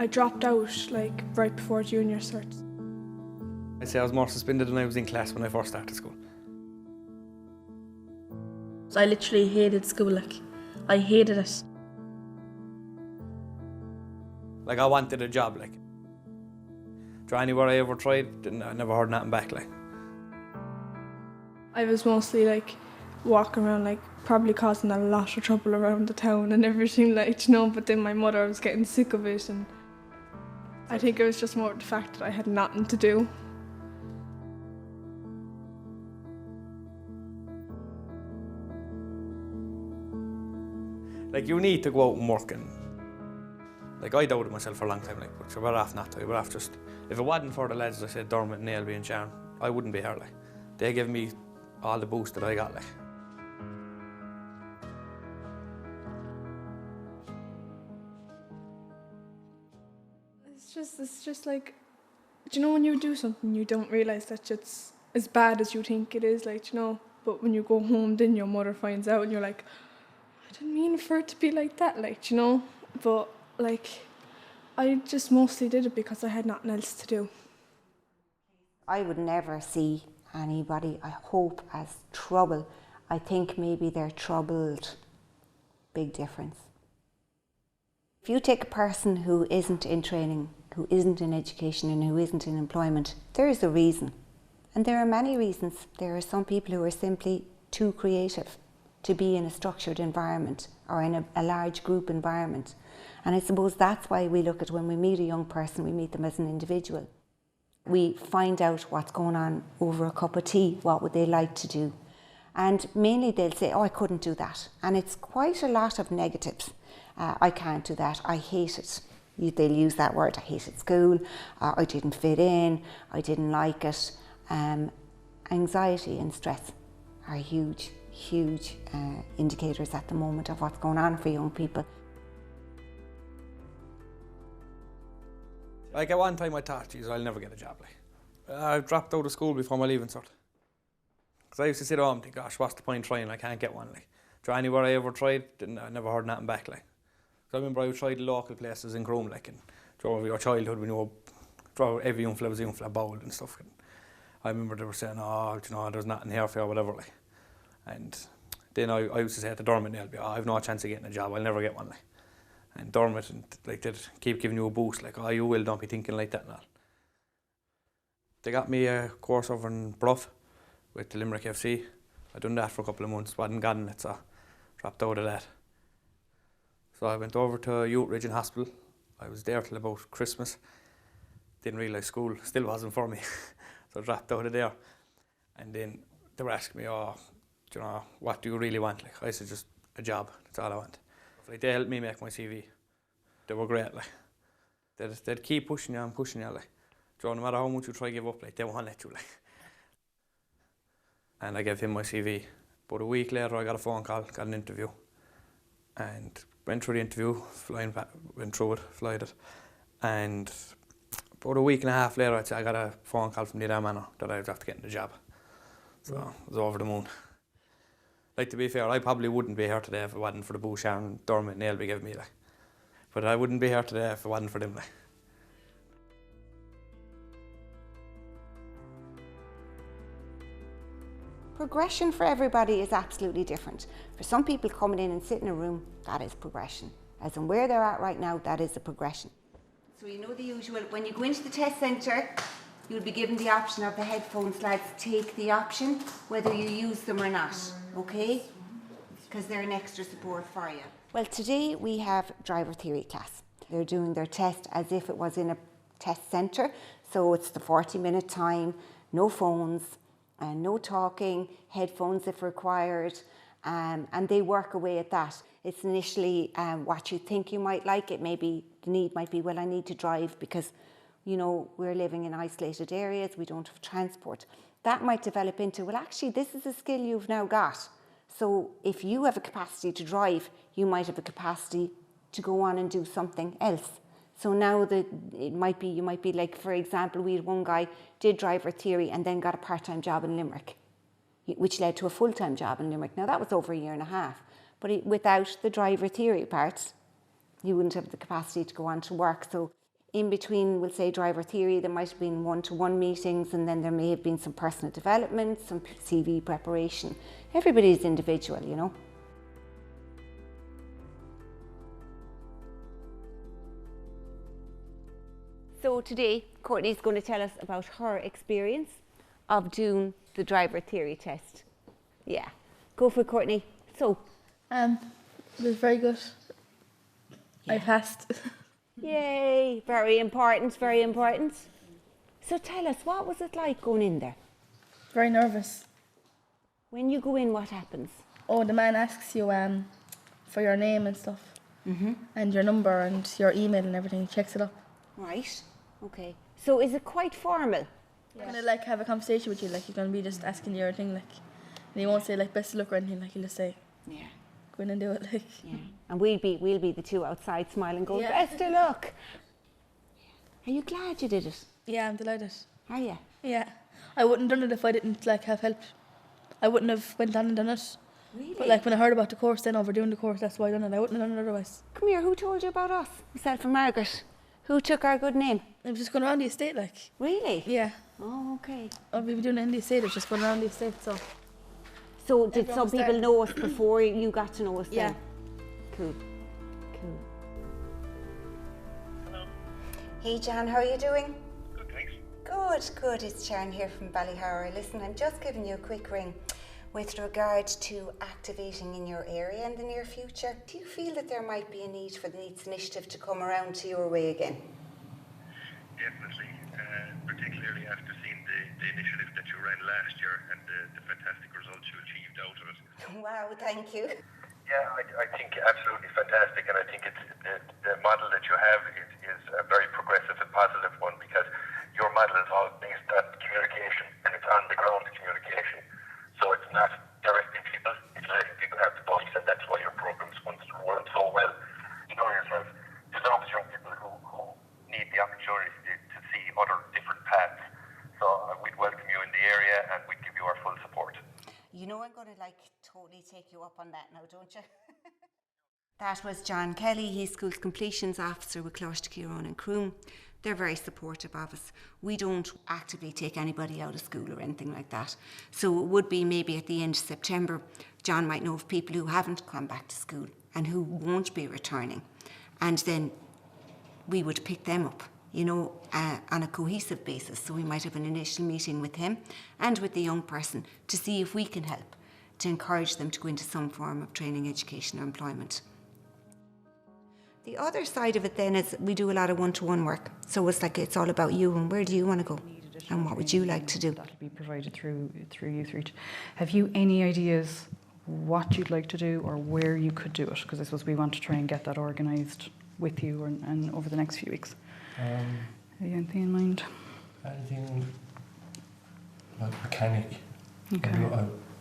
I dropped out like right before junior cert. I'd say I was more suspended than I was in class when I first started school. I literally hated school, like, I hated it. Like, I wanted a job, like. Try anywhere I ever tried, I never heard nothing back, like. I was mostly like walking around, like probably causing a lot of trouble around the town and everything, like, you know, but then my mother was getting sick of it, and I think it was just more the fact that I had nothing to do. Like, you need to go out and work, and like, I doubted myself for a long time, like, but you're better off not to. You're better off just, if it wasn't for the lads, I said, Dermot, Neil, and Sharon, I wouldn't be here, like. They gave me all the boost that I got, like. It's just like, do you know when you do something you don't realise that it's as bad as you think it is, like, you know, but when you go home then your mother finds out and you're like, I didn't mean for it to be like that, like, you know, but like, I just mostly did it because I had nothing else to do. I would never see anybody, I hope, as trouble. I think maybe they're troubled. Big difference. If you take a person who isn't in training, who isn't in education and who isn't in employment, there is a reason. And there are many reasons. There are some people who are simply too creative to be in a structured environment or in a large group environment. And I suppose that's why we look at, when we meet a young person, we meet them as an individual. We find out what's going on over a cup of tea, what would they like to do. And mainly they'll say, oh, I couldn't do that. And it's quite a lot of negatives. I can't do that, I hate it. They'll use that word, I hated school, I didn't fit in, I didn't like it. Anxiety and stress are huge indicators at the moment of what's going on for young people. Like, at one time I thought, geez, I'll never get a job, like. I dropped out of school before my leaving cert. Because I used to sit at home and think, gosh, what's the point trying, I can't get one, like. Try anywhere I ever tried, I never heard nothing back, like. So I remember I tried local places in Groom, like, and throughout your childhood when you were, throughout every young fella was a young fella bowled and stuff. And I remember they were saying, oh, you know, there's nothing here for you or whatever, like. And then I used to say to Dermot and they'll be, oh, I've no chance of getting a job, I'll never get one, like. And Dermot, and like, they'd keep giving you a boost, like, oh, you will, don't be thinking like that and all. They got me a course over in Bruff with the Limerick FC. I'd done that for a couple of months, wasn't gotten it, so dropped out of that. So I went over to Youth Region Hospital. I was there till about Christmas. Didn't realise school still wasn't for me, so I dropped out of there. And then they were asking me, oh, do you know, what do you really want? Like, I said, just a job, that's all I want. Like, they helped me make my CV. They were great, like. They'd keep pushing you and pushing you, like. Do you know, no matter how much you try to give up, like, they won't let you, like. And I gave him my CV. About a week later, I got a phone call, got an interview. And went through the interview, went through it, flied it. And about a week and a half later, I'd say I got a phone call from the Manor that I'd have to get in the job. So I was over the moon. Like, to be fair, I probably wouldn't be here today if it wasn't for the boost Sharon, Dermot and Neil gave me, like. But I wouldn't be here today if it wasn't for them, like. Progression for everybody is absolutely different. For some people coming in and sitting in a room, that is progression. As in where they're at right now, that is a progression. So you know the usual, when you go into the test centre, you'll be given the option of the headphones. Lads, take the option, whether you use them or not, okay? Because they're an extra support for you. Well, today we have driver theory class. They're doing their test as if it was in a test centre. So it's the 40-minute time, no phones, and no talking, headphones if required, and they work away at that. It's initially what you think you might like. It may be, the need might be, well, I need to drive because, you know, we're living in isolated areas, we don't have transport. That might develop into, well, actually, this is a skill you've now got. So if you have a capacity to drive, you might have a capacity to go on and do something else. So now you might be like, for example, we had one guy did driver theory and then got a part-time job in Limerick, which led to a full-time job in Limerick. Now that was over a year and a half, but without the driver theory part, you wouldn't have the capacity to go on to work. So In between, we'll say driver theory, there might have been one-to-one meetings, and then there may have been some personal development, some CV preparation. Everybody's individual, you know. So today, Courtney's going to tell us about her experience of doing the driver theory test. Yeah, go for it, Courtney. So, It was very good. Yeah. I passed. Yay, very important, very important. So tell us, what was it like going in there? Very nervous. When you go in, what happens? Oh, the man asks you for your name and stuff. And your number and your email and everything. He checks it up. Right, okay. So is it quite formal? He's gonna like have a conversation with you, like you're gonna be just asking your thing, like, and he won't say like best of luck or anything, like he'll just say, Yeah. go in and do it, like. Yeah. And we'll be the two outside smiling, going, Yeah. best of luck. Are you glad you did it? Yeah, I'm delighted. Are you? Yeah, I wouldn't done it if I didn't like have help. I wouldn't have went on and done it. Really? But like when I heard about the course, then over doing the course, that's why I done it. I wouldn't have done it otherwise. Come here, who told you about us? Myself and Margaret. Who took our good name? I was just going around the estate, like. Really? Yeah. Oh, okay. We were doing it in the estate. I was just going around the estate, so. So did Everyone some was people there. know us before you got to know us Yeah. then? Cool. Cool. Hello. Hey Jan, how are you doing? Good, thanks. Good, good. It's Sharon here from Ballyhoura. Listen, I'm just giving you a quick ring with regard to activating in your area in the near future. Do you feel that there might be a need for the NEETS Initiative to come around to your way again? Definitely, particularly after seeing the initiative that you ran last year and the fantastic results you achieved out of it. Wow, thank you. Yeah, I think absolutely fantastic, and I think it's the model that you have is a very progressive and positive one, because your model is all based on communication, and it's on the ground communication. So it's not directing people, it's letting people have the voice, and that's why your programs work so well. You know yourself, there's always young people who need the opportunity to see other different paths. So we'd welcome you in the area, and we'd give you our full support. You know I'm going to totally take you up on that now, don't you? That was John Kelly. He's Schools Completions Officer with Cláiste Ciarán and Croom. They're very supportive of us. We don't actively take anybody out of school or anything like that. So it would be maybe at the end of September, John might know of people who haven't gone back to school and who won't be returning. And then we would pick them up, you know, on a cohesive basis. So we might have an initial meeting with him and with the young person to see if we can help to encourage them to go into some form of training, education or employment. The other side of it then is we do a lot of one-to-one work. So it's all about you and where do you want to go and what would you like to do. That'll be provided through Youth Reach. Have you any ideas what you'd like to do or where you could do it? Because I suppose we want to try and get that organised with you and over the next few weeks. Have you anything in mind? Anything like mechanic. Okay.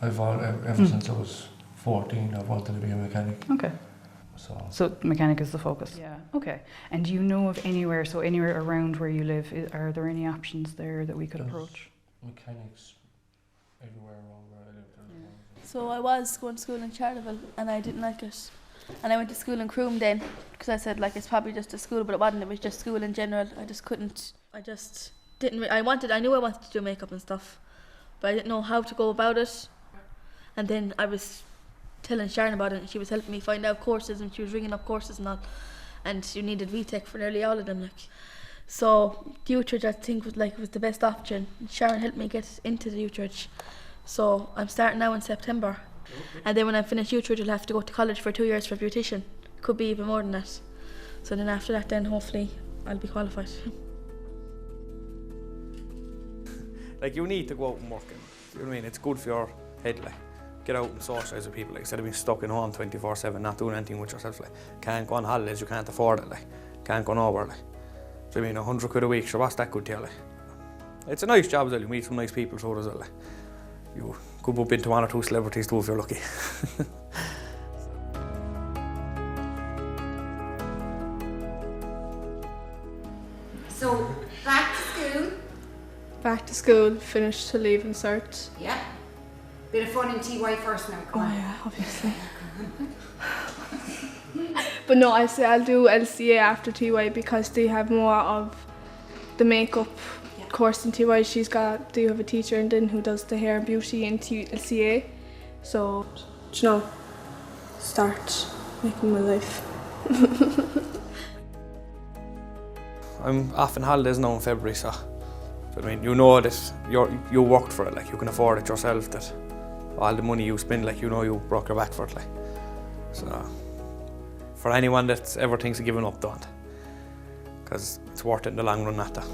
Ever since I was 14, I wanted to be a mechanic. Okay. So mechanic is the focus? Yeah. Okay. And do you know of anywhere around where you live, are there any options there that we could approach? Mechanics everywhere around where I live. So I was going to school in Charleville and I didn't like it. And I went to school in Croom then, because I said like it's probably just a school, but it wasn't. It was just school in general. I just couldn't. I just didn't. I knew I wanted to do makeup and stuff, but I didn't know how to go about it. And then I was telling Sharon about it, and she was helping me find out courses, and she was ringing up courses and all. And you needed VTech for nearly all of them, like. So the Youth Reach I think was the best option. Sharon helped me get into the Youth Reach. So I'm starting now in September. And then when I finish Youth Reach, I'll have to go to college for 2 years for beautician. Could be even more than that. So then after that, then hopefully I'll be qualified. Like, you need to go out and work. You know what I mean? It's good for your head, like. Get out and socialise with people, like, instead of being stuck in home 24/7, not doing anything with yourself, like. Can't go on holidays, you can't afford it, like. Can't go nowhere, like. Do you mean 100 quid a week, sure, what's that good to you, like? It's a nice job as well, you meet some nice people through it as well, like. You could bump into one or two celebrities too if you're lucky. So back to school. Back to school, finished to leave and cert. Yeah. Bit of fun in TY first now. Come on. Yeah, obviously. But no, I say I'll do LCA after TY because they have more of the makeup course in TY. They have a teacher and then who does the hair and beauty in LCA. So, you know, start making my life. I'm off on holidays now in February, so I mean, you know that you worked for it, like you can afford it yourself, that all the money you spend, like you know you broke your back for it, like. So for anyone that ever thinks of giving up, don't, because it's worth it in the long run, not that.